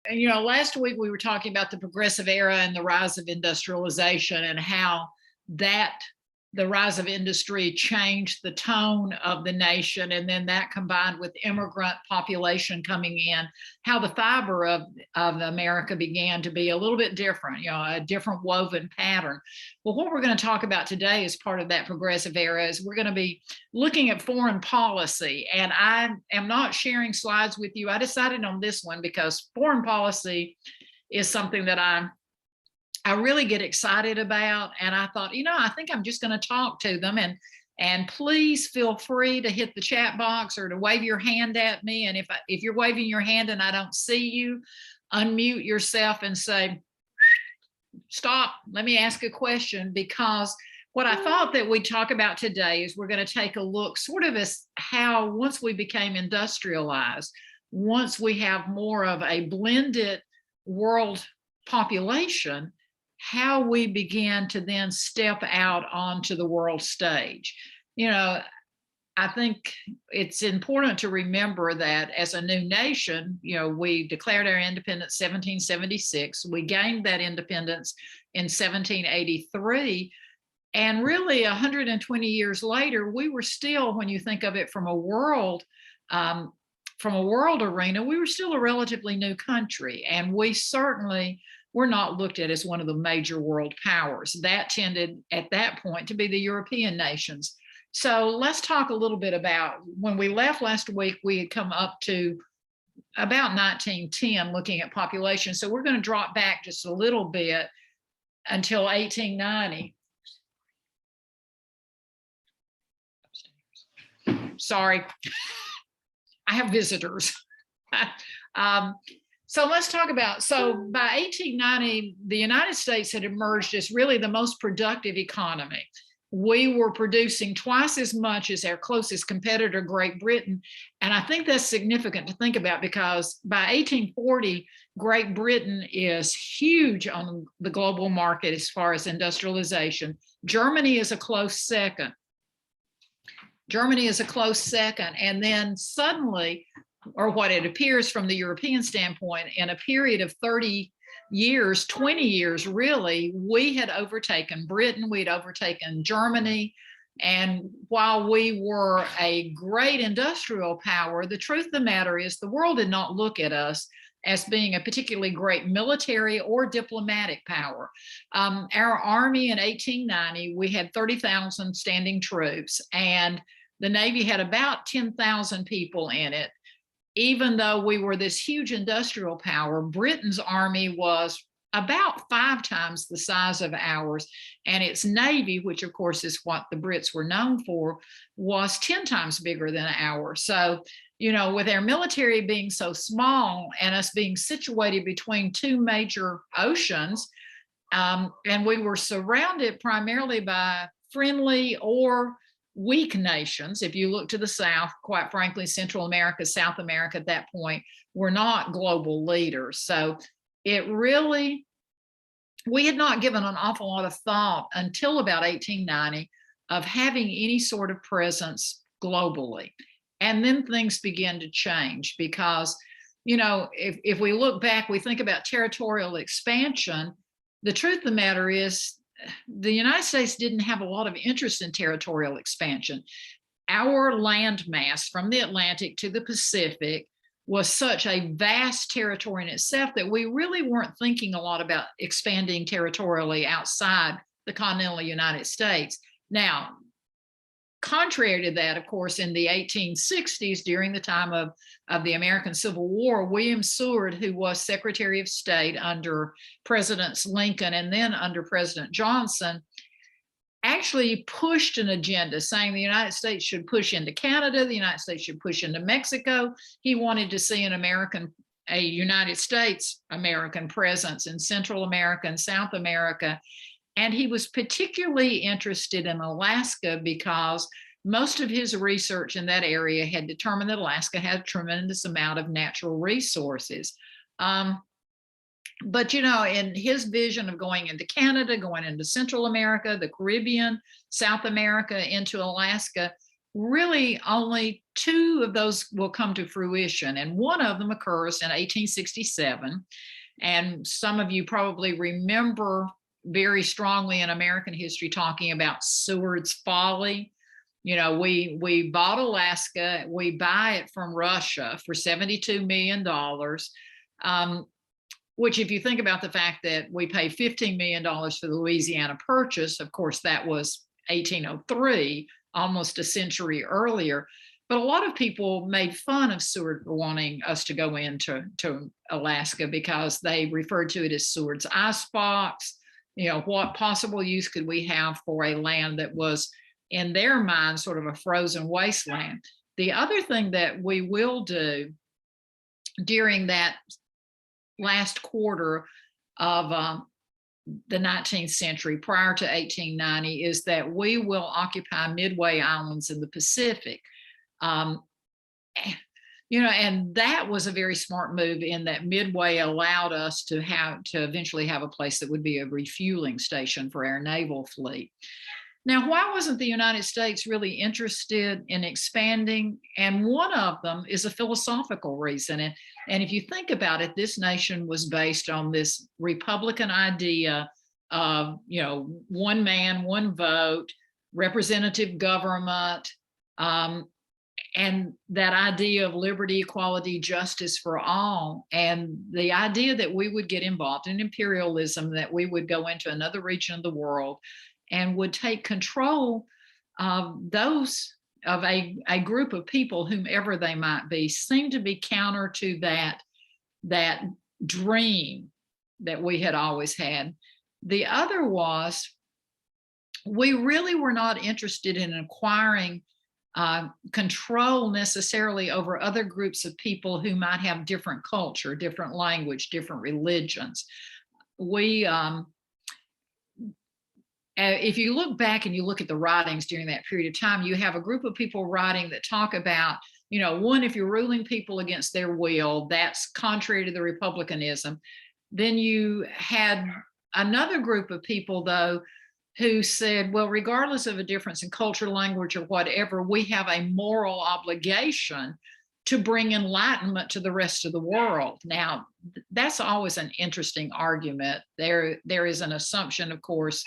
And, last week we were talking about the progressive era and the rise of industrialization and how the rise of industry changed the tone of the nation. And then that combined with immigrant population coming in, how the fiber of America began to be a little bit different, a different woven pattern. Well, what we're going to talk about today as part of that progressive era is we're going to be looking at foreign policy. And I am not sharing slides with you. I decided on this one because foreign policy is something that I really get excited about. And I thought, I think I'm just going to talk to them, and please feel free to hit the chat box or to wave your hand at me. And if you're waving your hand and I don't see you, unmute yourself and say, stop, let me ask a question. Because what I thought that we'd talk about today is we're going to take a look sort of as how once we became industrialized, once we have more of a blended world population, how we began to then step out onto the world stage. I think it's important to remember that as a new nation, we declared our independence 1776. We gained that independence in 1783. And really 120 years later, we were still, when you think of it from a world arena, we were still a relatively new country. And we certainly were not looked at as one of the major world powers. That tended at that point to be the European nations. So let's talk a little bit about when we left last week, we had come up to about 1910 looking at population. So we're going to drop back just a little bit until 1890. Sorry, I have visitors. So let's talk about, by 1890, the United States had emerged as really the most productive economy. We were producing twice as much as our closest competitor, Great Britain. And I think that's significant to think about because by 1840, Great Britain is huge on the global market as far as industrialization. Germany is a close second. And then suddenly, or what it appears from the European standpoint, in a period of 30 years, 20 years, really, we had overtaken Britain, we'd overtaken Germany. And while we were a great industrial power, the truth of the matter is the world did not look at us as being a particularly great military or diplomatic power. Our army in 1890, we had 30,000 standing troops, and the Navy had about 10,000 people in it. Even though we were this huge industrial power, Britain's army was about 5 times the size of ours, and its Navy, which of course is what the Brits were known for, was 10 times bigger than ours. So, with our military being so small and us being situated between 2 major oceans, and we were surrounded primarily by friendly or weak nations. If you look to the South, quite frankly, Central America, South America at that point were not global leaders. So we had not given an awful lot of thought until about 1890 of having any sort of presence globally. And then things began to change because, if we look back, we think about territorial expansion. The truth of the matter is, the United States didn't have a lot of interest in territorial expansion. Our land mass from the Atlantic to the Pacific was such a vast territory in itself that we really weren't thinking a lot about expanding territorially outside the continental United States. Now, contrary to that, of course, in the 1860s, during the time of the American Civil War, William Seward, who was Secretary of State under Presidents Lincoln and then under President Johnson, actually pushed an agenda saying the United States should push into Canada, the United States should push into Mexico. He wanted to see a United States American presence in Central America and South America. And he was particularly interested in Alaska because most of his research in that area had determined that Alaska had a tremendous amount of natural resources. But, in his vision of going into Canada, going into Central America, the Caribbean, South America, into Alaska, really only two of those will come to fruition, and one of them occurs in 1867. And some of you probably remember very strongly in American history talking about Seward's folly. You know, we bought Alaska, we buy it from Russia for $72 million. Which, if you think about the fact that we paid $15 million for the Louisiana Purchase, of course, that was 1803, almost a century earlier. But a lot of people made fun of Seward for wanting us to go into Alaska because they referred to it as Seward's icebox. You know, what possible use could we have for a land that was, in their mind, sort of a frozen wasteland? The other thing that we will do during that last quarter of the 19th century, prior to 1890, is that we will occupy Midway Islands in the Pacific. You know, and that was a very smart move in that Midway allowed us to eventually have a place that would be a refueling station for our naval fleet. Now, why wasn't the United States really interested in expanding? And one of them is a philosophical reason. And if you think about it, this nation was based on this Republican idea of, you know, one man, one vote, representative government, and that idea of liberty, equality, justice for all. And the idea that we would get involved in imperialism, that we would go into another region of the world and would take control of a group of people, whomever they might be, seemed to be counter to that dream that we had always had. The other was, we really were not interested in acquiring control necessarily over other groups of people who might have different culture, different language, different religions. If you look back and you look at the writings during that period of time, you have a group of people writing that talk about, you know, one, if you're ruling people against their will, that's contrary to the republicanism. Then you had another group of people, though, who said, well, regardless of a difference in culture, language, or whatever, we have a moral obligation to bring enlightenment to the rest of the world. Now, that's always an interesting argument. There is an assumption, of course,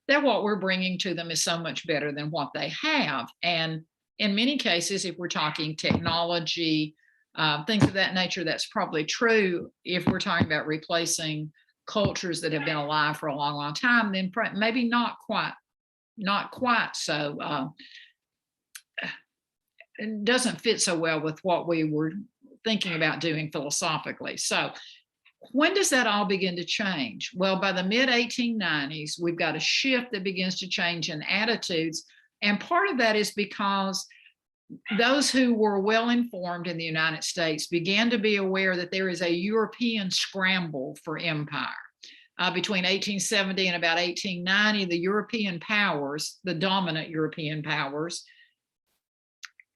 that what we're bringing to them is so much better than what they have. And in many cases, if we're talking technology, things of that nature, that's probably true. If we're talking about replacing cultures that have been alive for a long, long time, then maybe not quite so. It doesn't fit so well with what we were thinking about doing philosophically. So when does that all begin to change? Well, by the mid 1890s, we've got a shift that begins to change in attitudes. And part of that is because those who were well informed in the United States began to be aware that there is a European scramble for empire. Between 1870 and about 1890, the European powers, the dominant European powers,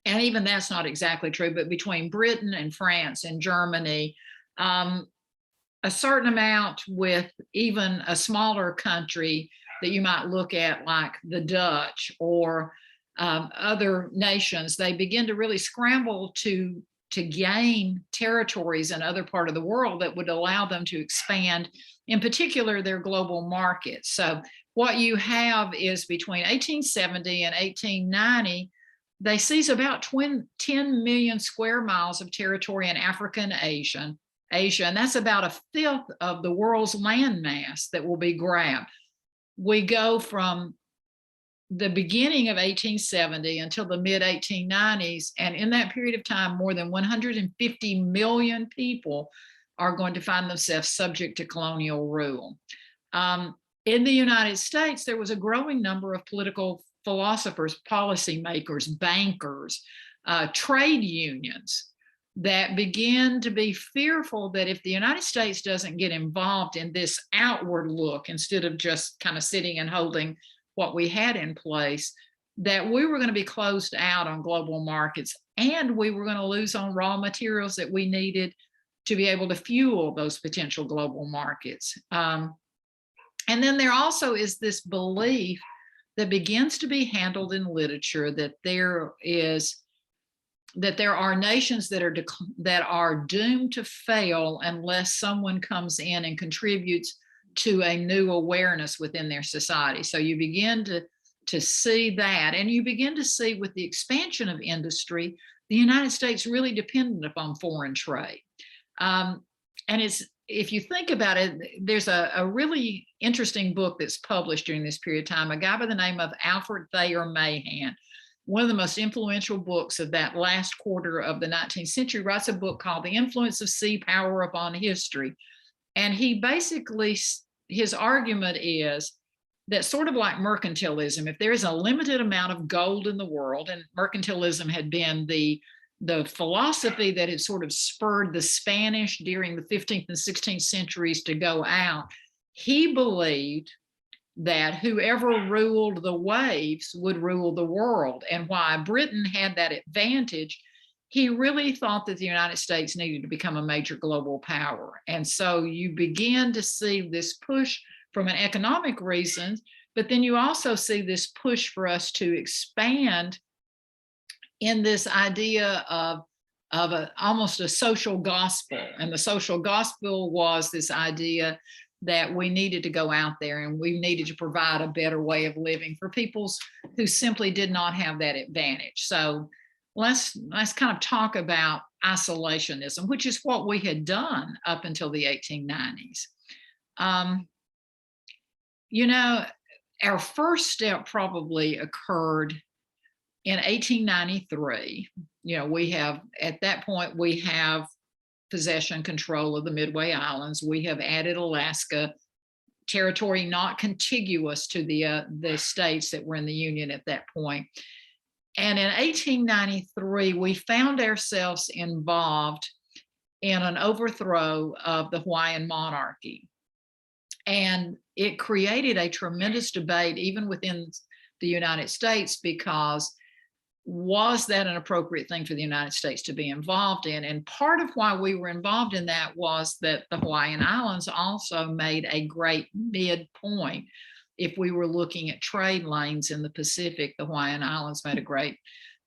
and even that's not exactly true, but between Britain and France and Germany, a certain amount with even a smaller country that you might look at like the Dutch or other nations, they begin to really scramble to gain territories in other part of the world that would allow them to expand, in particular, their global markets. So what you have is between 1870 and 1890, they seize about 10 million square miles of territory in Africa and Asia, and that's about a fifth of the world's land mass that will be grabbed. We go from the beginning of 1870 until the mid 1890s, and in that period of time, more than 150 million people are going to find themselves subject to colonial rule. In the United States, there was a growing number of political philosophers, policymakers, bankers, trade unions that begin to be fearful that if the United States doesn't get involved in this outward look, instead of just kind of sitting and holding what we had in place, that we were going to be closed out on global markets, and we were going to lose on raw materials that we needed to be able to fuel those potential global markets. And then there also is this belief that begins to be handled in literature, that there are nations that are doomed to fail unless someone comes in and contributes to a new awareness within their society. So you begin to see that, and you begin to see with the expansion of industry, the United States really dependent upon foreign trade. And if you think about it, there's a really interesting book that's published during this period of time, a guy by the name of Alfred Thayer Mahan, one of the most influential books of that last quarter of the 19th century, writes a book called The Influence of Sea Power Upon History. And he basically, his argument is that, sort of like mercantilism, if there is a limited amount of gold in the world, and mercantilism had been the philosophy that had sort of spurred the Spanish during the 15th and 16th centuries to go out, he believed that whoever ruled the waves would rule the world. And why Britain had that advantage, he really thought that the United States needed to become a major global power. And so you begin to see this push from an economic reason, but then you also see this push for us to expand in this idea of almost a social gospel. And the social gospel was this idea that we needed to go out there and we needed to provide a better way of living for peoples who simply did not have that advantage. So let's kind of talk about isolationism, which is what we had done up until the 1890s. Our first step probably occurred in 1893. At that point, we have possession control of the Midway Islands. We have added Alaska, territory not contiguous to the states that were in the Union at that point. And in 1893, we found ourselves involved in an overthrow of the Hawaiian monarchy. And it created a tremendous debate even within the United States, because was that an appropriate thing for the United States to be involved in? And part of why we were involved in that was that the Hawaiian Islands also made a great midpoint. If we were looking at trade lanes in the Pacific, the Hawaiian Islands made a great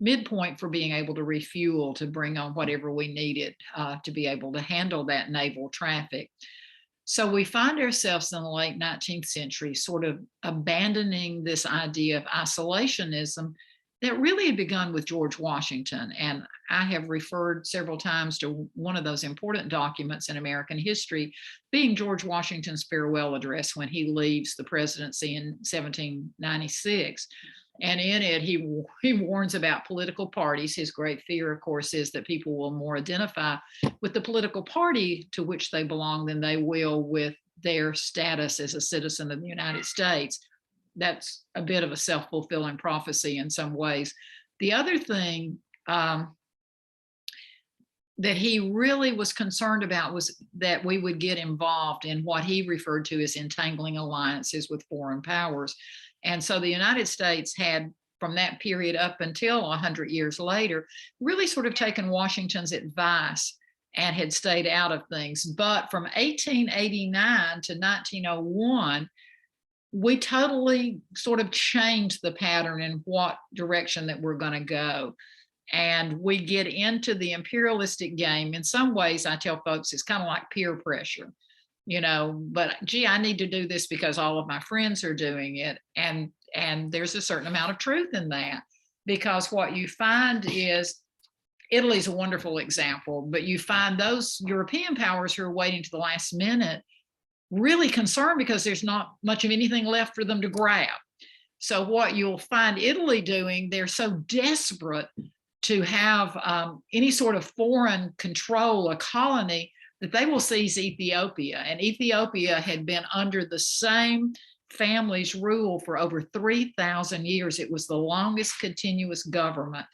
midpoint for being able to refuel, to bring on whatever we needed to be able to handle that naval traffic. So we find ourselves in the late 19th century sort of abandoning this idea of isolationism that really had begun with George Washington. And I have referred several times to one of those important documents in American history being George Washington's farewell address when he leaves the presidency in 1796. And in it, he warns about political parties. His great fear, of course, is that people will more identify with the political party to which they belong than they will with their status as a citizen of the United States. That's a bit of a self-fulfilling prophecy in some ways. The other thing that he really was concerned about was that we would get involved in what he referred to as entangling alliances with foreign powers. And so the United States had, from that period up until 100 years later, really sort of taken Washington's advice and had stayed out of things. But from 1889 to 1901, we totally sort of changed the pattern in what direction that we're going to go. And we get into the imperialistic game. In some ways, I tell folks it's kind of like peer pressure, but gee, I need to do this because all of my friends are doing it. And there's a certain amount of truth in that, because what you find is, Italy's a wonderful example, but you find those European powers who are waiting to the last minute really concerned because there's not much of anything left for them to grab. So what you'll find Italy doing, they're so desperate to have any sort of foreign control, a colony, that they will seize Ethiopia. And Ethiopia had been under the same family's rule for over 3,000 years. It was the longest continuous government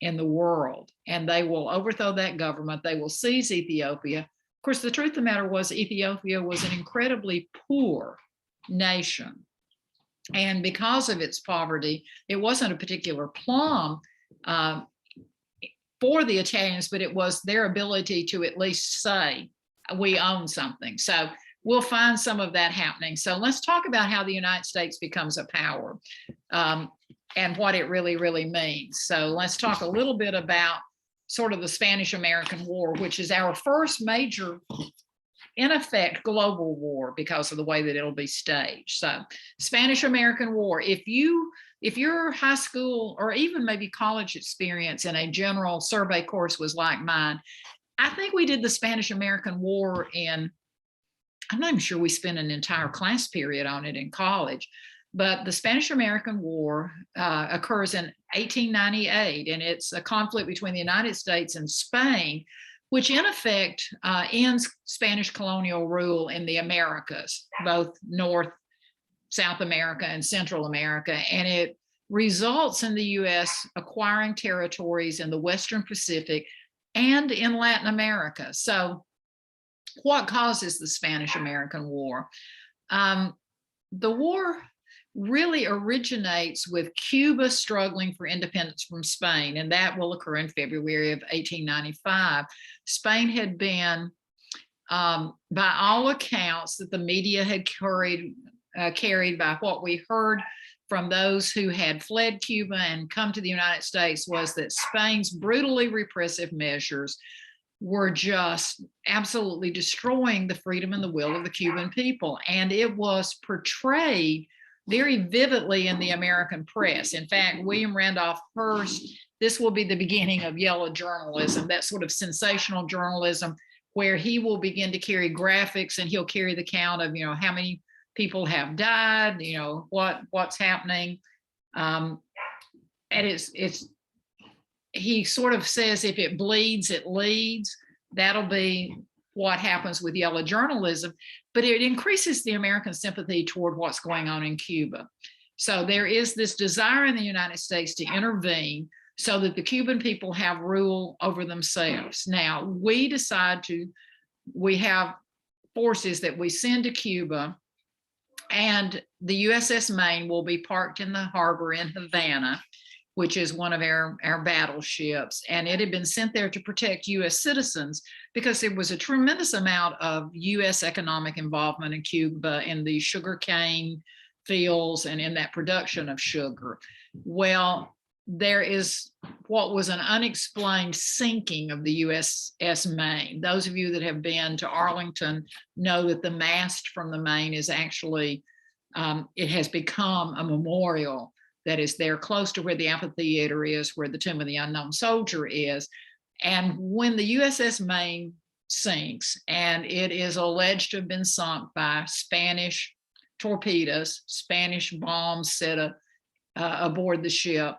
in the world. And they will overthrow that government. They will seize Ethiopia. Of course, the truth of the matter was Ethiopia was an incredibly poor nation. And because of its poverty, it wasn't a particular plum for the Italians, but it was their ability to at least say, we own something. So we'll find some of that happening. So let's talk about how the United States becomes a power, and what it really, really means. So let's talk a little bit about sort of the Spanish-American War, which is our first major, in effect, global war because of the way that it'll be staged. So Spanish-American War, if your high school or even maybe college experience in a general survey course was like mine, I think we did the Spanish-American War in, I'm not even sure we spent an entire class period on it in college, but the Spanish-American War occurs in 1898, and it's a conflict between the United States and Spain, which in effect ends Spanish colonial rule in the Americas, both North, South America, and Central America, and it results in the U.S. acquiring territories in the Western Pacific and in Latin America. So what causes the Spanish-American War? The war really originates with Cuba struggling for independence from Spain, and that will occur in February of 1895. Spain had been, by all accounts that the media had carried by what we heard from those who had fled Cuba and come to the United States, was that Spain's brutally repressive measures were just absolutely destroying the freedom and the will of the Cuban people. And it was portrayed very vividly in the American press. In fact, William Randolph Hearst, this will be the beginning of yellow journalism, that sort of sensational journalism where he will begin to carry graphics, and he'll carry the count of, how many people have died, what's happening. And he sort of says, if it bleeds, it leads. That'll be what happens with yellow journalism, but it increases the American sympathy toward what's going on in Cuba. So there is this desire in the United States to intervene so that the Cuban people have rule over themselves. Now, we have forces that we send to Cuba, and the USS Maine will be parked in the harbor in Havana, which is one of our battleships. And it had been sent there to protect US citizens because there was a tremendous amount of US economic involvement in Cuba in the sugarcane fields and in that production of sugar. Well, there is what was an unexplained sinking of the USS Maine. Those of you that have been to Arlington know that the mast from the Maine is actually, it has become a memorial that is there close to where the amphitheater is, where the Tomb of the Unknown Soldier is. And when the USS Maine sinks, and it is alleged to have been sunk by Spanish torpedoes, Spanish bombs set aboard the ship,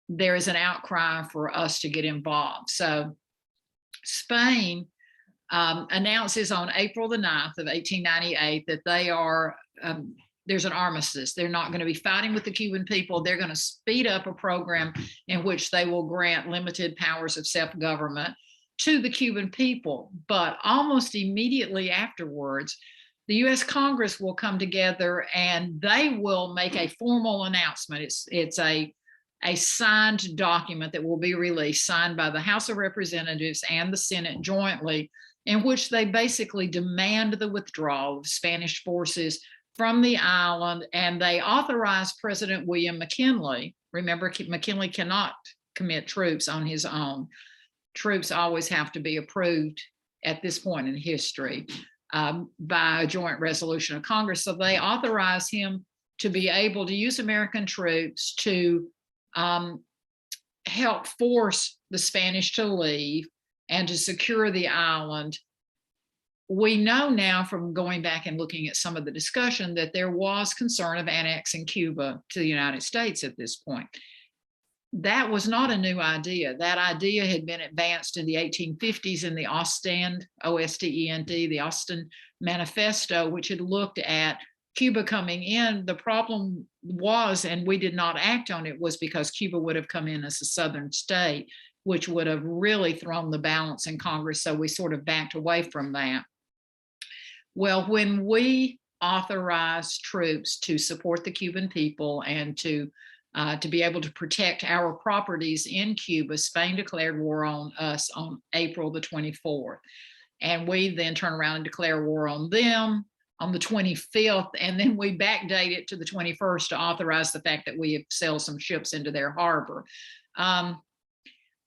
there is an outcry for us to get involved. So Spain announces on April the 9th of 1898 that they are, there's an armistice. They're not going to be fighting with the Cuban people. They're going to speed up a program in which they will grant limited powers of self-government to the Cuban people. But almost immediately afterwards, the US Congress will come together and they will make a formal announcement. It's a signed document that will be released, signed by the House of Representatives and the Senate jointly, in which they basically demand the withdrawal of Spanish forces from the island, and they authorize President William McKinley. Remember, McKinley cannot commit troops on his own. Troops always have to be approved at this point in history by a joint resolution of Congress. So they authorize him to be able to use American troops to help force the Spanish to leave and to secure the island. We know now from going back and looking at some of the discussion that there was concern of annexing Cuba to the United States at this point. That was not a new idea. That idea had been advanced in the 1850s in the Ostend, O-S-T-E-N-D, the Ostend Manifesto, which had looked at Cuba coming in. The problem was, and we did not act on it, was because Cuba would have come in as a southern state, which would have really thrown the balance in Congress. So we sort of backed away from that. Well, when we authorized troops to support the Cuban people and to be able to protect our properties in Cuba, Spain declared war on us on April the 24th. And we then turn around and declare war on them on the 25th, and then we backdate it to the 21st to authorize the fact that we have sailed some ships into their harbor.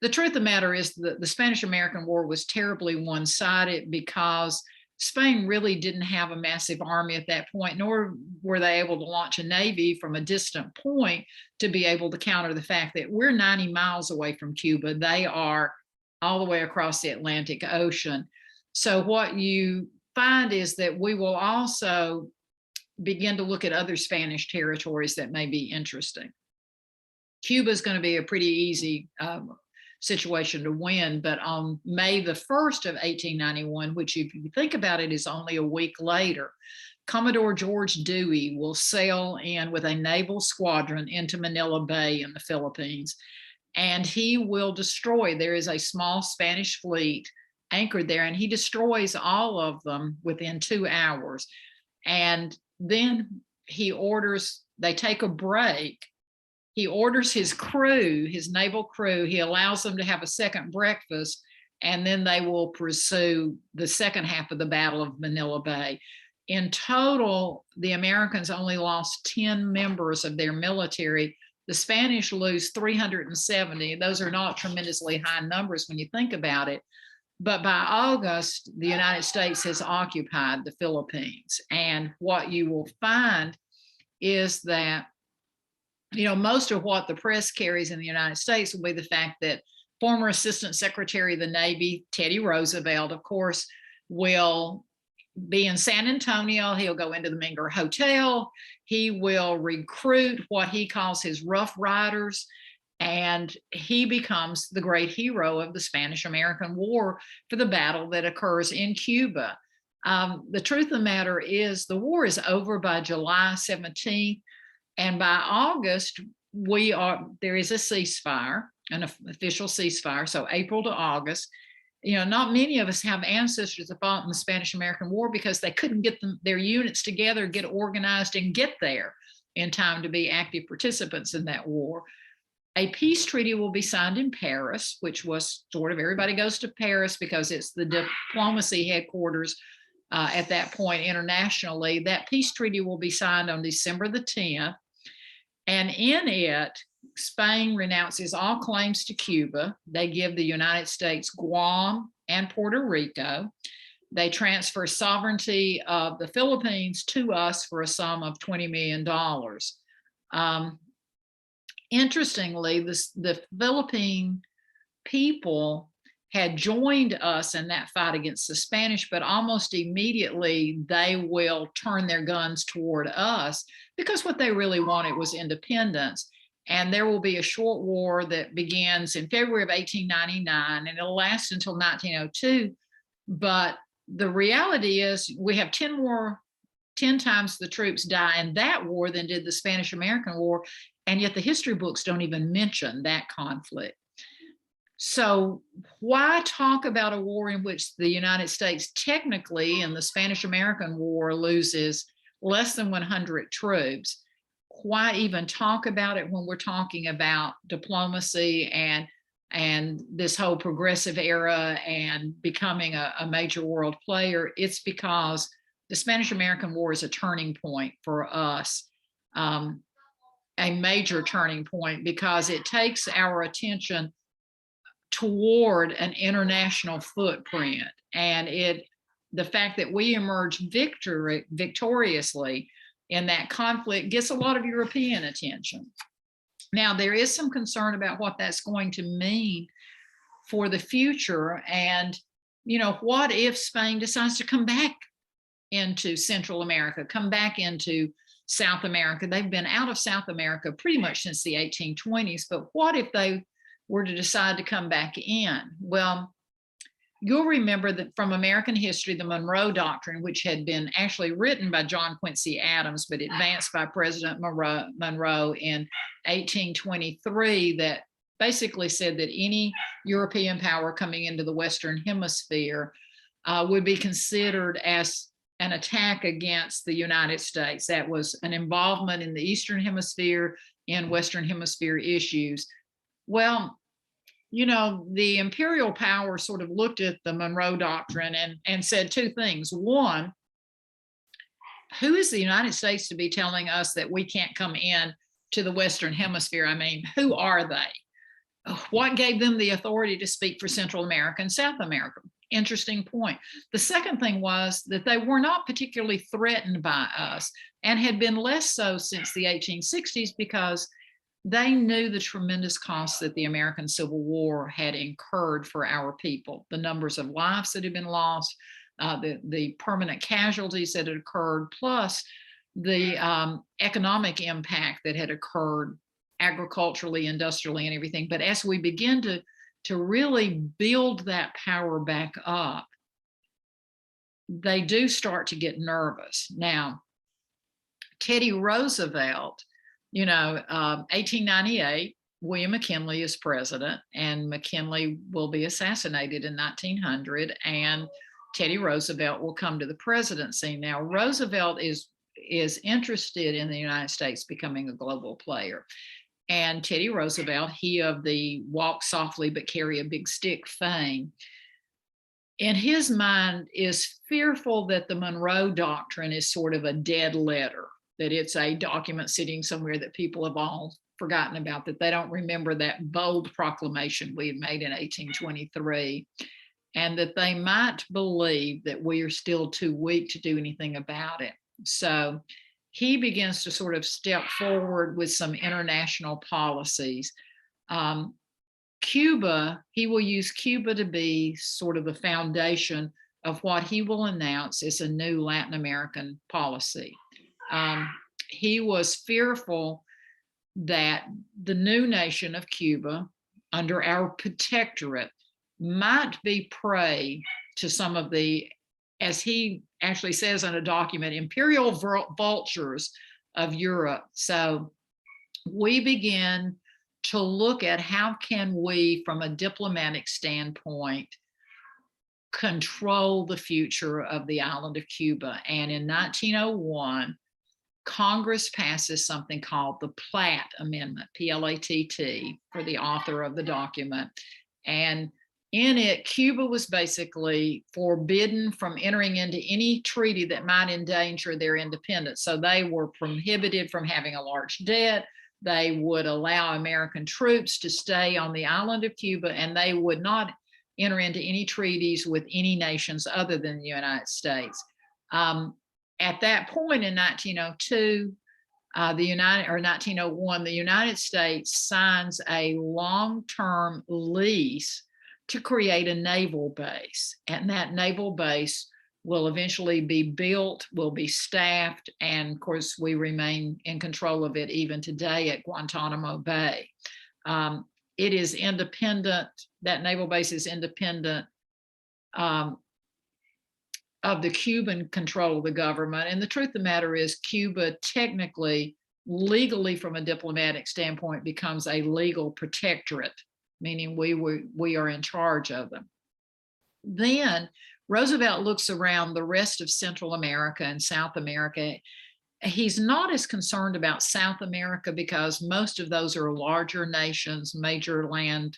The truth of the matter is that the Spanish-American War was terribly one-sided because Spain really didn't have a massive army at that point, nor were they able to launch a navy from a distant point to be able to counter the fact that we're 90 miles away from Cuba. They are all the way across the Atlantic Ocean. So what you find is that we will also begin to look at other Spanish territories that may be interesting. Cuba is going to be a pretty easy situation to win, but on May the 1st of 1891, which if you think about it is only a week later, Commodore George Dewey will sail in with a naval squadron into Manila Bay in the Philippines, and he will destroy, there is a small Spanish fleet anchored there, and he destroys all of them within 2 hours. And then he orders, they take a break. He orders his crew, his naval crew, he allows them to have a second breakfast, and then they will pursue the second half of the Battle of Manila Bay. In total, the Americans only lost 10 members of their military. The Spanish lose 370. Those are not tremendously high numbers when you think about it. But by August, the United States has occupied the Philippines. And what you will find is that, you know, most of what the press carries in the United States will be the fact that former Assistant Secretary of the Navy, Teddy Roosevelt, of course, will be in San Antonio. He'll go into the Menger Hotel. He will recruit what he calls his Rough Riders, and he becomes the great hero of the Spanish-American War for the battle that occurs in Cuba. The truth of the matter is the war is over by July 17th. And by August, there is a ceasefire, an official ceasefire, so April to August. You know, not many of us have ancestors that fought in the Spanish-American War because they couldn't get their units together, get organized, and get there in time to be active participants in that war. A peace treaty will be signed in Paris, which was sort of, everybody goes to Paris because it's the diplomacy headquarters at that point internationally. That peace treaty will be signed on December the 10th. And in it, Spain renounces all claims to Cuba. They give the United States Guam and Puerto Rico. They transfer sovereignty of the Philippines to us for a sum of $20 million. Interestingly, the Philippine people had joined us in that fight against the Spanish, but almost immediately they will turn their guns toward us because what they really wanted was independence. And there will be a short war that begins in February of 1899, and it'll last until 1902. But the reality is we have 10 times the troops die in that war than did the Spanish-American War, and yet the history books don't even mention that conflict. So why talk about a war in which the United States technically in the Spanish-American War loses less than 100 troops? Why even talk about it when we're talking about diplomacy and this whole progressive era and becoming a major world player? It's because the Spanish-American War is a turning point for us, a major turning point, because it takes our attention toward an international footprint, and the fact that we emerge victoriously in that conflict gets a lot of European attention. Now, there is some concern about what that's going to mean for the future, and you know, what if Spain decides to come back into Central America, come back into South America? They've been out of South America pretty much since the 1820s, but what if they were to decide to come back in? Well, you'll remember that from American history, the Monroe Doctrine, which had been actually written by John Quincy Adams, but advanced by President Monroe in 1823, that basically said that any European power coming into the Western Hemisphere would be considered as an attack against the United States. That was an involvement in the Eastern Hemisphere in Western Hemisphere issues. Well, you know, the imperial power sort of looked at the Monroe Doctrine and said two things. One, who is the United States to be telling us that we can't come in to the Western Hemisphere? I mean, who are they? What gave them the authority to speak for Central America and South America? Interesting point. The second thing was that they were not particularly threatened by us, and had been less so since the 1860s, because they knew the tremendous costs that the American Civil War had incurred for our people, the numbers of lives that had been lost, the permanent casualties that had occurred, plus the economic impact that had occurred agriculturally, industrially, and everything. But as we begin to really build that power back up, they do start to get nervous. Now, Teddy Roosevelt, 1898, William McKinley is president, and McKinley will be assassinated in 1900, and Teddy Roosevelt will come to the presidency. Now, Roosevelt is interested in the United States becoming a global player. And Teddy Roosevelt, he of the walk softly but carry a big stick fame, in his mind is fearful that the Monroe Doctrine is sort of a dead letter, that it's a document sitting somewhere that people have all forgotten about, that they don't remember that bold proclamation we had made in 1823, and that they might believe that we are still too weak to do anything about it. So he begins to sort of step forward with some international policies. Cuba, he will use Cuba to be sort of the foundation of what he will announce is a new Latin American policy. He was fearful that the new nation of Cuba, under our protectorate, might be prey to some of the, as he actually says in a document, imperial vultures of Europe. So we begin to look at how can we, from a diplomatic standpoint, control the future of the island of Cuba. And in 1901, Congress passes something called the Platte Amendment, P-L-A-T-T, for the author of the document. And in it, Cuba was basically forbidden from entering into any treaty that might endanger their independence. So they were prohibited from having a large debt. They would allow American troops to stay on the island of Cuba, and they would not enter into any treaties with any nations other than the United States. At that point in 1902, 1901, the United States signs a long-term lease to create a naval base. And that naval base will eventually be built, will be staffed, and of course, we remain in control of it even today at Guantanamo Bay. It is independent, that naval base is independent of the Cuban control of the government. And the truth of the matter is, Cuba technically, legally from a diplomatic standpoint, becomes a legal protectorate, meaning we are in charge of them. Then Roosevelt looks around the rest of Central America and South America. He's not as concerned about South America because most of those are larger nations, major land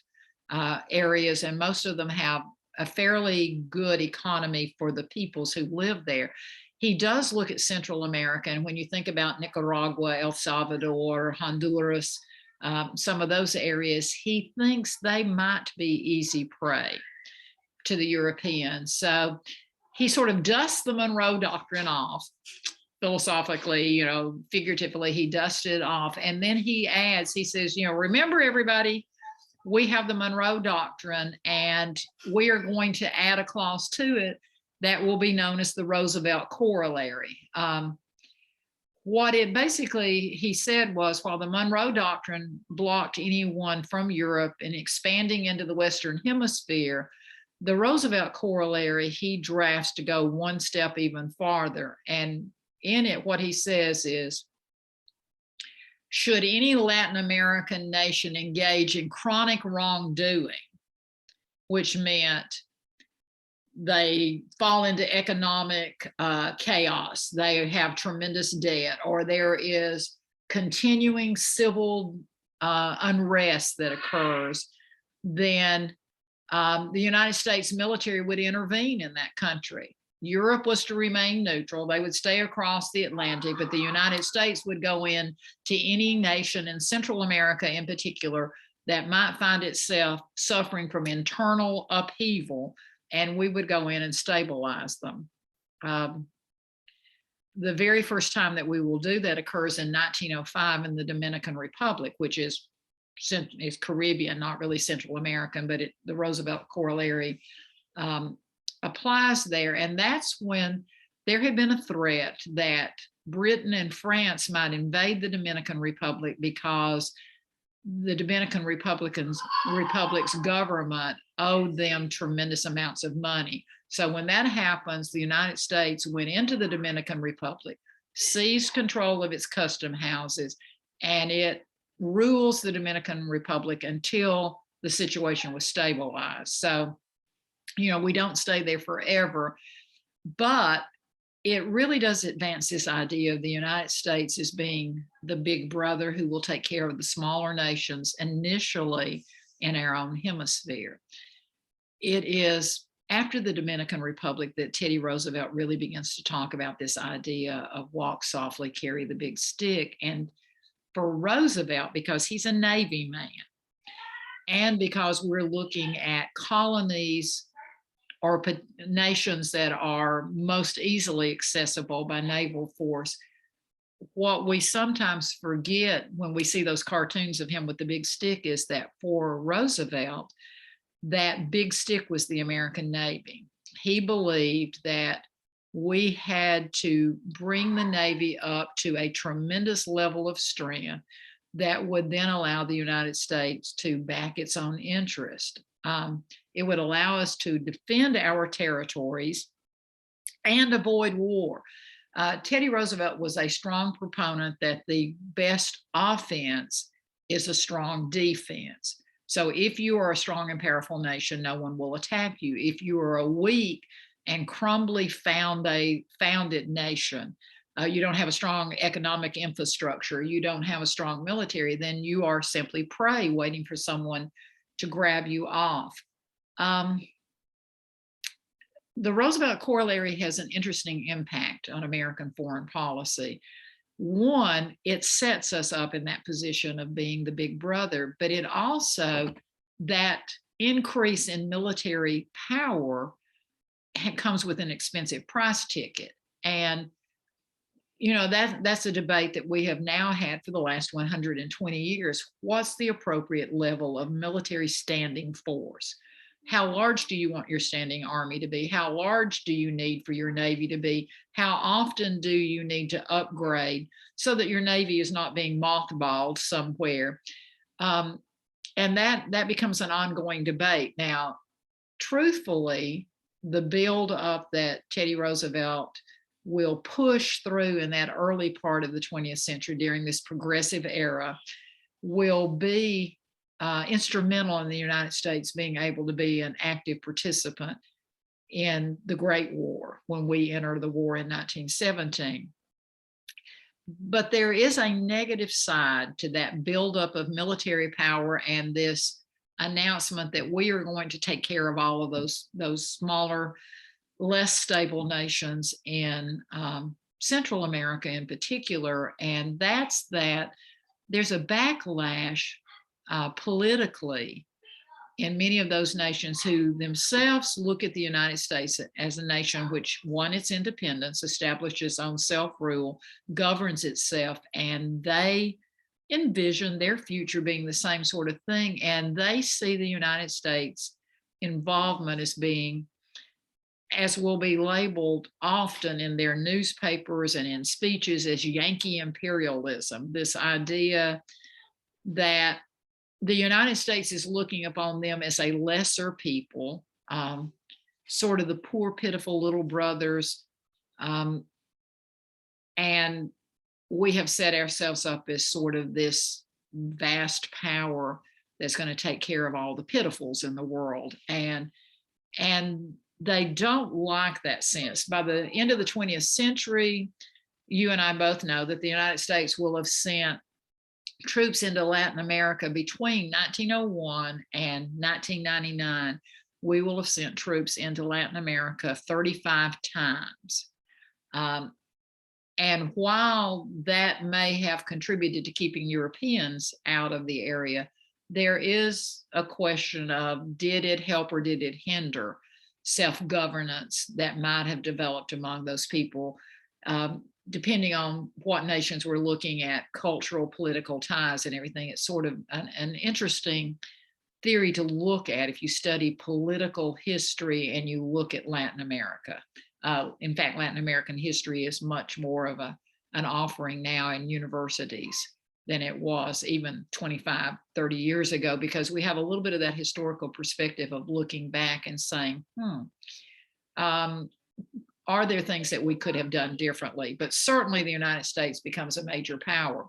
areas, and most of them have a fairly good economy for the peoples who live there. He does look at Central America, and when you think about Nicaragua, El Salvador, Honduras, some of those areas, he thinks they might be easy prey to the Europeans. So he sort of dusts the Monroe Doctrine off, philosophically, figuratively, he dusted it off. And then he adds, he says, remember everybody, we have the Monroe Doctrine, and we are going to add a clause to it that will be known as the Roosevelt Corollary. What it basically, he said, was while the Monroe Doctrine blocked anyone from Europe and expanding into the Western Hemisphere, the Roosevelt Corollary he drafts to go one step even farther. And in it, what he says is, should any Latin American nation engage in chronic wrongdoing, which meant they fall into economic chaos, they have tremendous debt, or there is continuing civil unrest that occurs, then the United States military would intervene in that country. Europe was to remain neutral. They would stay across the Atlantic, but the United States would go in to any nation in Central America in particular that might find itself suffering from internal upheaval, and we would go in and stabilize them. The very first time that we will do that occurs in 1905 in the Dominican Republic, which is Caribbean, not really Central American, but the Roosevelt Corollary applies there. And that's when there had been a threat that Britain and France might invade the Dominican Republic because the Dominican Republic's government owed them tremendous amounts of money. So when that happens, the United States went into the Dominican Republic, seized control of its custom houses, and it rules the Dominican Republic until the situation was stabilized. So, we don't stay there forever, but it really does advance this idea of the United States as being the big brother who will take care of the smaller nations initially in our own hemisphere. It is after the Dominican Republic that Teddy Roosevelt really begins to talk about this idea of walk softly, carry the big stick. And for Roosevelt, because he's a Navy man, and because we're looking at colonies or nations that are most easily accessible by naval force, what we sometimes forget when we see those cartoons of him with the big stick is that for Roosevelt, that big stick was the American Navy. He believed that we had to bring the Navy up to a tremendous level of strength that would then allow the United States to back its own interest. It would allow us to defend our territories and avoid war. Teddy Roosevelt was a strong proponent that the best offense is a strong defense. So if you are a strong and powerful nation, no one will attack you. If you are a weak and crumbly founded nation, you don't have a strong economic infrastructure, you don't have a strong military, then you are simply prey waiting for someone to grab you off. The Roosevelt Corollary has an interesting impact on American foreign policy. One, it sets us up in that position of being the big brother, but it also, that increase in military power comes with an expensive price ticket. And that's a debate that we have now had for the last 120 years. What's the appropriate level of military standing force? How large do you want your standing army to be? How large do you need for your Navy to be? How often do you need to upgrade so that your Navy is not being mothballed somewhere? And that becomes an ongoing debate. Now, truthfully, the build up that Teddy Roosevelt will push through in that early part of the 20th century during this progressive era will be instrumental in the United States being able to be an active participant in the Great War when we enter the war in 1917. But there is a negative side to that buildup of military power and this announcement that we are going to take care of all of those smaller, less stable nations in Central America in particular. And that's that there's a backlash politically in many of those nations who themselves look at the United States as a nation which won its independence, established its own self-rule, governs itself, and they envision their future being the same sort of thing. And they see the United States involvement as being, as will be labeled often in their newspapers and in speeches, as Yankee imperialism, this idea that the United States is looking upon them as a lesser people, sort of the poor, pitiful little brothers. And we have set ourselves up as sort of this vast power that's going to take care of all the pitifuls in the world. And they don't like that sense. By the end of the 20th century, you and I both know that the United States will have sent troops into Latin America between 1901 and 1999. we will have sent troops into Latin America 35 times. And while that may have contributed to keeping Europeans out of the area, there is a question of, did it help or did it hinder self-governance that might have developed among those people, depending on what nations we're looking at, cultural, political ties and everything. It's sort of an interesting theory to look at if you study political history and you look at Latin America. In fact, Latin American history is much more of an offering now in universities than it was even 25, 30 years ago, because we have a little bit of that historical perspective of looking back and saying, are there things that we could have done differently? But certainly the United States becomes a major power.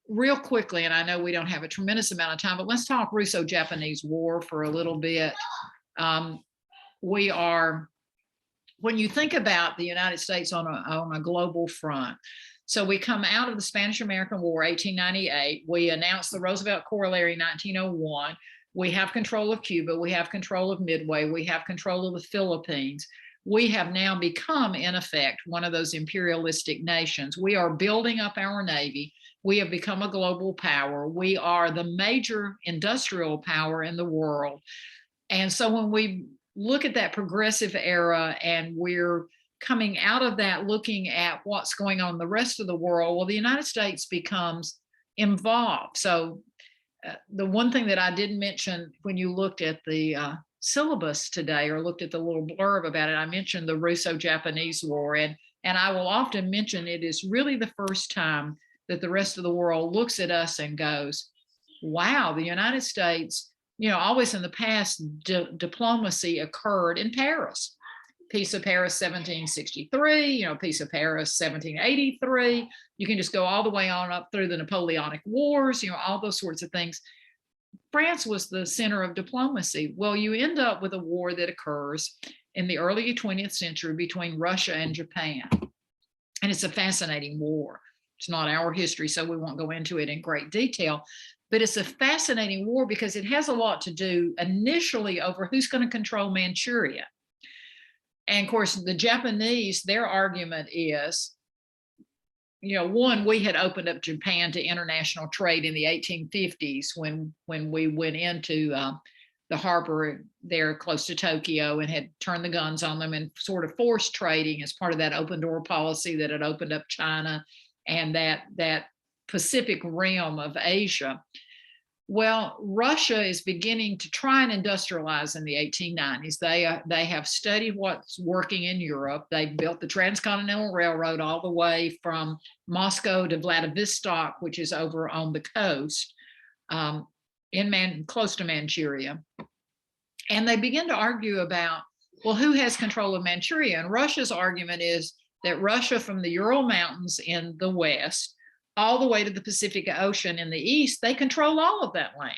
Real quickly, and I know we don't have a tremendous amount of time, but let's talk Russo-Japanese War for a little bit. When you think about the United States on a global front, so we come out of the Spanish-American War, 1898, we announced the Roosevelt Corollary, 1901, we have control of Cuba, we have control of Midway, we have control of the Philippines. We have now become, in effect, one of those imperialistic nations. We are building up our Navy. We have become a global power. We are the major industrial power in the world. And so when we look at that progressive era and we're coming out of that, looking at what's going on in the rest of the world, well, the United States becomes involved. So the one thing that I didn't mention when you looked at the syllabus today or looked at the little blurb about it, I mentioned the Russo-Japanese War, and I will often mention it is really the first time that the rest of the world looks at us and goes, wow, the United States, always in the past, diplomacy occurred in Paris. Peace of Paris, 1763, Peace of Paris, 1783. You can just go all the way on up through the Napoleonic Wars, all those sorts of things. France was the center of diplomacy. Well, you end up with a war that occurs in the early 20th century between Russia and Japan. And it's a fascinating war. It's not our history, so we won't go into it in great detail. But it's a fascinating war because it has a lot to do initially over who's going to control Manchuria. And of course, the Japanese, their argument is, one, we had opened up Japan to international trade in the 1850s when we went into the harbor there close to Tokyo and had turned the guns on them and sort of forced trading as part of that open door policy that had opened up China and that Pacific realm of Asia. Well, Russia is beginning to try and industrialize in the 1890s. They have studied what's working in Europe. They built the Transcontinental Railroad all the way from Moscow to Vladivostok, which is over on the coast, close to Manchuria. And they begin to argue about, well, who has control of Manchuria? And Russia's argument is that Russia, from the Ural Mountains in the west all the way to the Pacific Ocean in the east, they control all of that land.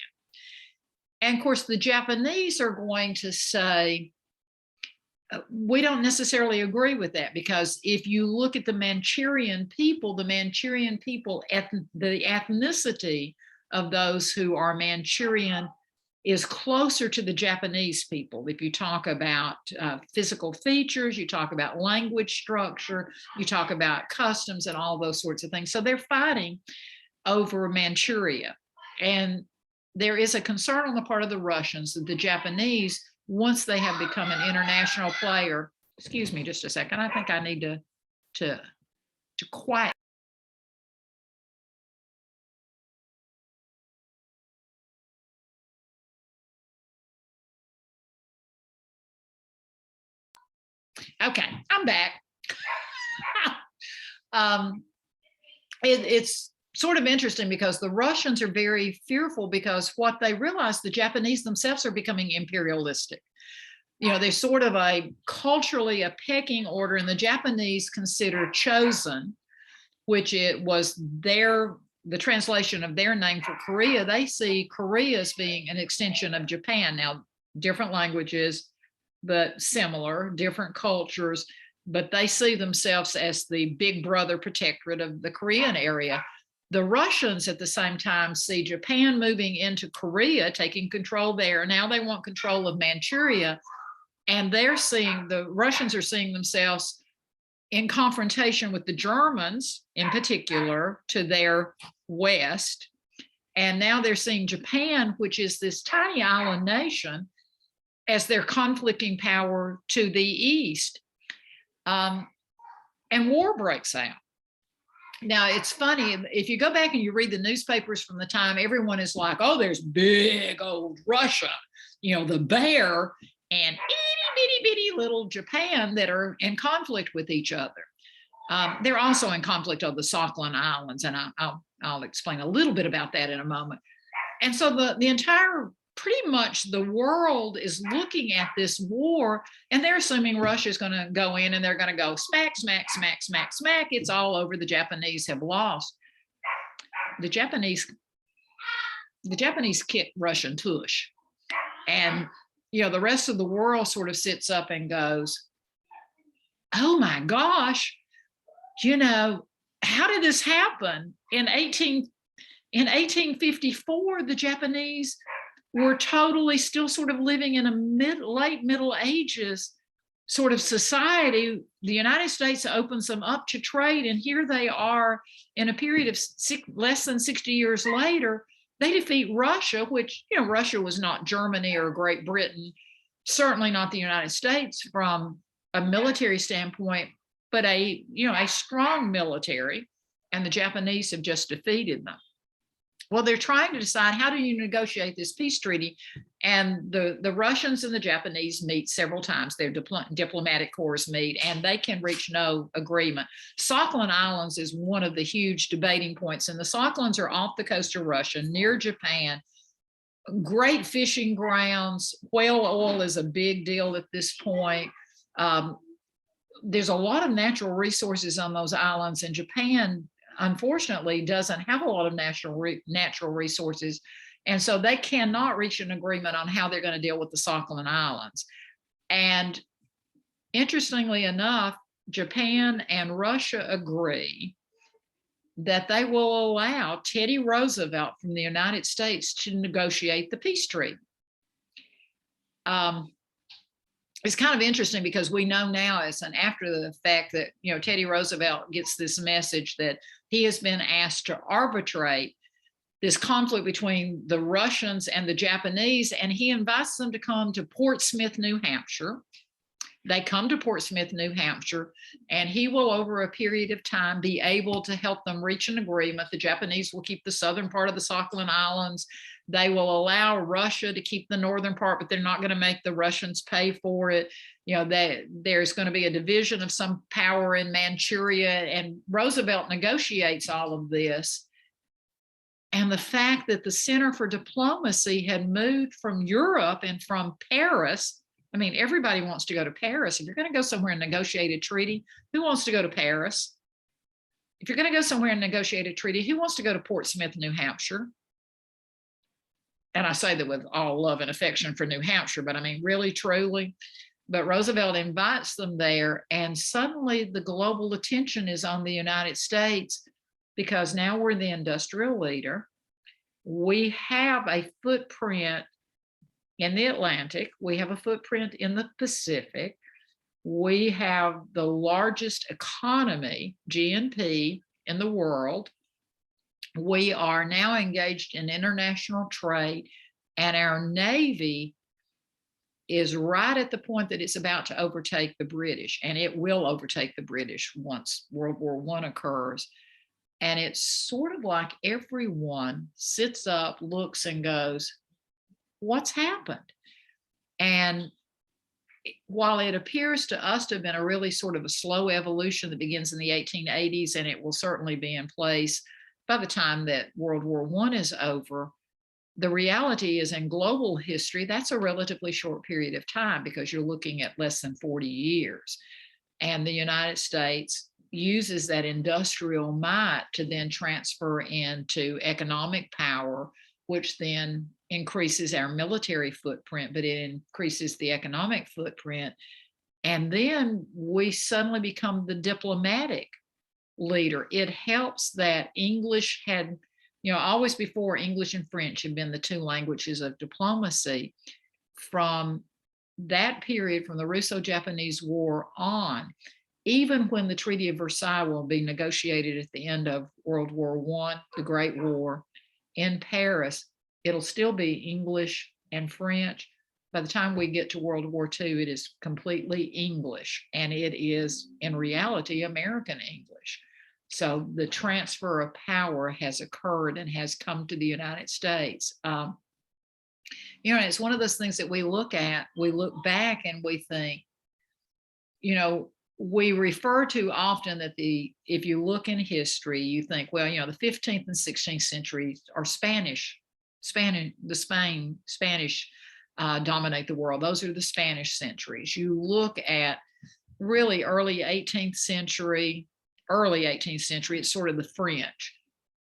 And of course, the Japanese are going to say, we don't necessarily agree with that, because if you look at the Manchurian people, the ethnicity of those who are Manchurian is closer to the Japanese people. If you talk about physical features, you talk about language structure, you talk about customs and all those sorts of things. So they're fighting over Manchuria. And there is a concern on the part of the Russians that the Japanese, once they have become an international player, excuse me just a second, I think I need to quiet. Okay, I'm back. It's sort of interesting because the Russians are very fearful, because what they realize, the Japanese themselves are becoming imperialistic. There's sort of culturally a pecking order, and the Japanese consider Chosen, which it was the translation of their name for Korea. They see Korea as being an extension of Japan. Now, different languages, but similar, different cultures, but they see themselves as the big brother protectorate of the Korean area. The Russians at the same time see Japan moving into Korea, taking control there. Now they want control of Manchuria. And the Russians are seeing themselves in confrontation with the Germans, in particular, to their west. And now they're seeing Japan, which is this tiny island nation, as their conflicting power to the east. And war breaks out. Now, it's funny, if you go back and you read the newspapers from the time, everyone is like, oh, there's big old Russia, the bear, and itty bitty little Japan that are in conflict with each other. They're also in conflict of the Falkland Islands, and I'll explain a little bit about that in a moment. And so the entire, pretty much the world is looking at this war, and they're assuming Russia's going to go in and they're going to go smack, smack, smack, smack, smack. It's all over. The Japanese have lost. The Japanese kick Russian tush. And, the rest of the world sort of sits up and goes, oh my gosh, how did this happen? In 1854, the Japanese were totally still sort of living in a late Middle Ages sort of society. The United States opens them up to trade, and here they are in a period of less than 60 years later. They defeat Russia, which, Russia was not Germany or Great Britain, certainly not the United States from a military standpoint, but a strong military, and the Japanese have just defeated them. Well, they're trying to decide, how do you negotiate this peace treaty? And the Russians and the Japanese meet several times. Their diplomatic corps meet, and they can reach no agreement. Falkland Islands is one of the huge debating points, and the Falklands are off the coast of Russia, near Japan. Great fishing grounds. Whale oil is a big deal at this point. There's a lot of natural resources on those islands, and Japan, unfortunately, doesn't have a lot of natural resources. And so they cannot reach an agreement on how they're going to deal with the Falkland Islands. And interestingly enough, Japan and Russia agree that they will allow Teddy Roosevelt from the United States to negotiate the peace treaty. It's kind of interesting because we know now, as an after the fact, that Teddy Roosevelt gets this message that he has been asked to arbitrate this conflict between the Russians and the Japanese, and he invites them to come to Portsmouth, New Hampshire. They come to Portsmouth, New Hampshire, and he will, over a period of time, be able to help them reach an agreement. The Japanese will keep the southern part of the Falkland Islands. They will allow Russia to keep the northern part, but they're not going to make the Russians pay for it. There's going to be a division of some power in Manchuria, and Roosevelt negotiates all of this. And the fact that the Center for Diplomacy had moved from Europe and from Paris. I mean, everybody wants to go to Paris. If you're going to go somewhere and negotiate a treaty, who wants to go to Paris? If you're going to go somewhere and negotiate a treaty, who wants to go to Portsmouth, New Hampshire? And I say that with all love and affection for New Hampshire, but I mean, really, truly. But Roosevelt invites them there, and suddenly the global attention is on the United States, because now we're the industrial leader. We have a footprint in the Atlantic. We have a footprint in the Pacific. We have the largest economy, GNP, in the world. We are now engaged in international trade, and our Navy is right at the point that it's about to overtake the British, and it will overtake the British once World War I occurs. And it's sort of like everyone sits up, looks, and goes, what's happened? And while it appears to us to have been a really sort of a slow evolution that begins in the 1880s, and it will certainly be in place by the time that World War I is over, the reality is, in global history, that's a relatively short period of time, because you're looking at less than 40 years. And the United States uses that industrial might to then transfer into economic power, which then increases our military footprint, but it increases the economic footprint. And then we suddenly become the diplomatic leader. It helps that English had, always before, English and French had been the two languages of diplomacy. From that period, from the Russo-Japanese War on, even when the Treaty of Versailles will be negotiated at the end of World War I, the Great War, in Paris, it'll still be English and French. By the time we get to World War II, it is completely English, and it is, in reality, American English. So the transfer of power has occurred and has come to the United States. It's one of those things that we look back and we think, we refer to often that if you look in history, you think, well, the 15th and 16th centuries are Spanish dominate the world. Those are the Spanish centuries. You look at really early 18th century, it's sort of the French.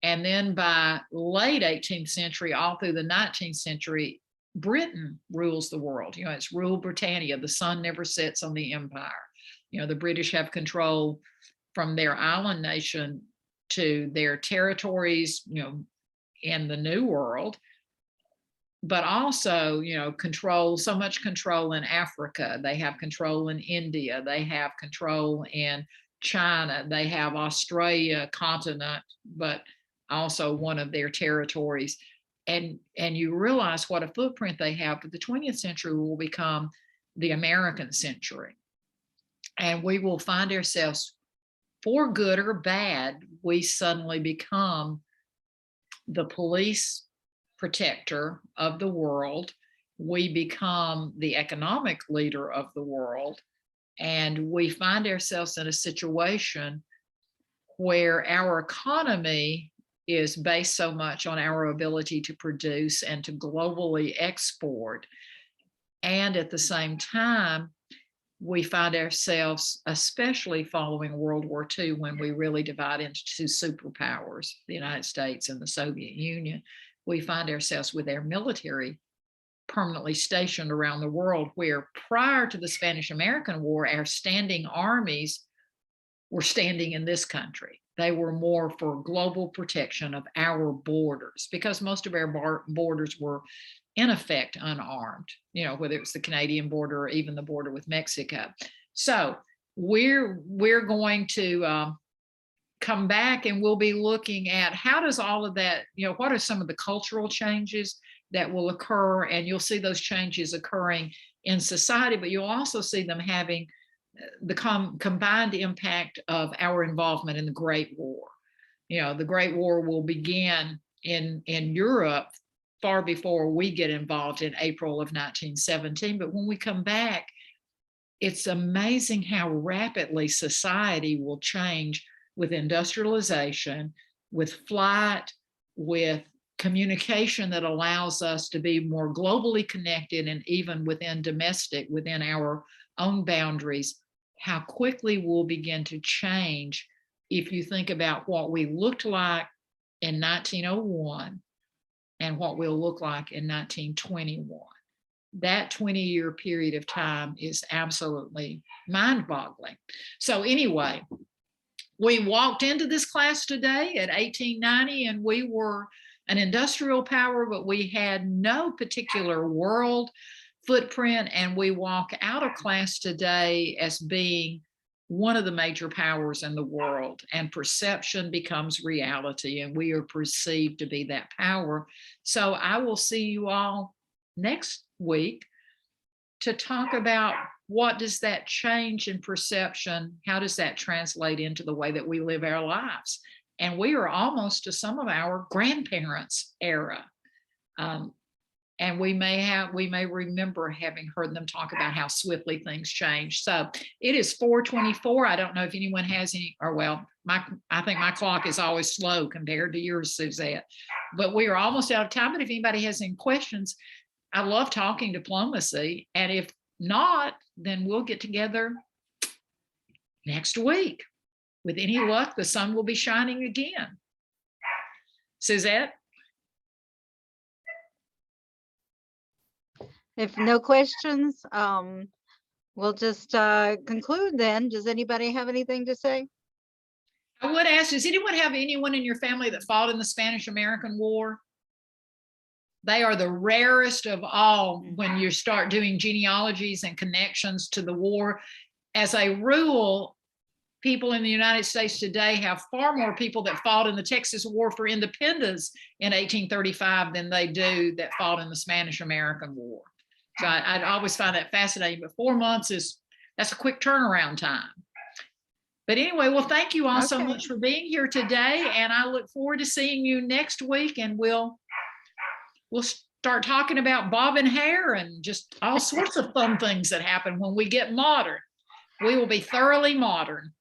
And then by late 18th century, all through the 19th century, Britain rules the world. It's rule Britannia. The sun never sets on the empire. The British have control from their island nation to their territories, in the New World, but also, so much control in Africa. They have control in India. They have control in China. They have Australia continent, but also one of their territories. And you realize what a footprint they have, but the 20th century will become the American century. And we will find ourselves, for good or bad, we suddenly become the police protector of the world. We become the economic leader of the world. And we find ourselves in a situation where our economy is based so much on our ability to produce and to globally export. And at the same time, we find ourselves, especially following World War II, when we really divide into two superpowers, the United States and the Soviet Union, we find ourselves with our military permanently stationed around the world, where prior to the Spanish-American War, our standing armies were standing in this country. They were more for global protection of our borders, because most of our borders were in effect unarmed, whether it's the Canadian border or even the border with Mexico. So we're going to come back, and we'll be looking at how does all of that, what are some of the cultural changes that will occur, and you'll see those changes occurring in society, but you'll also see them having the combined impact of our involvement in the Great War. The Great War will begin in Europe far before we get involved in April of 1917. But when we come back, it's amazing how rapidly society will change with industrialization, with flight, with communication that allows us to be more globally connected, and even within our own boundaries, how quickly we'll begin to change. If you think about what we looked like in 1901 and what we'll look like in 1921, that 20-year period of time is absolutely mind-boggling. So anyway, we walked into this class today at 1890, and we were an industrial power, but we had no particular world footprint, and we walk out of class today as being one of the major powers in the world, and perception becomes reality, and we are perceived to be that power. So I will see you all next week to talk about what does that change in perception, how does that translate into the way that we live our lives. And we are almost to some of our grandparents' era. And we may remember having heard them talk about how swiftly things change. So it is 4:24. I don't know if anyone has any, or well, I think my clock is always slow compared to yours, Suzette. But we are almost out of time. But if anybody has any questions, I love talking diplomacy. And if not, then we'll get together next week. With any luck, the sun will be shining again. Suzette? If no questions, we'll just conclude then. Does anybody have anything to say? I would ask, does anyone have anyone in your family that fought in the Spanish-American War? They are the rarest of all when you start doing genealogies and connections to the war. As a rule, people in the United States today have far more people that fought in the Texas War for Independence in 1835 than they do that fought in the Spanish-American War. So I'd always find that fascinating, but 4 months that's a quick turnaround time. But anyway, well, thank you all so much for being here today. And I look forward to seeing you next week, and we'll start talking about bobbing hair and just all sorts of fun things that happen when we get modern. We will be thoroughly modern.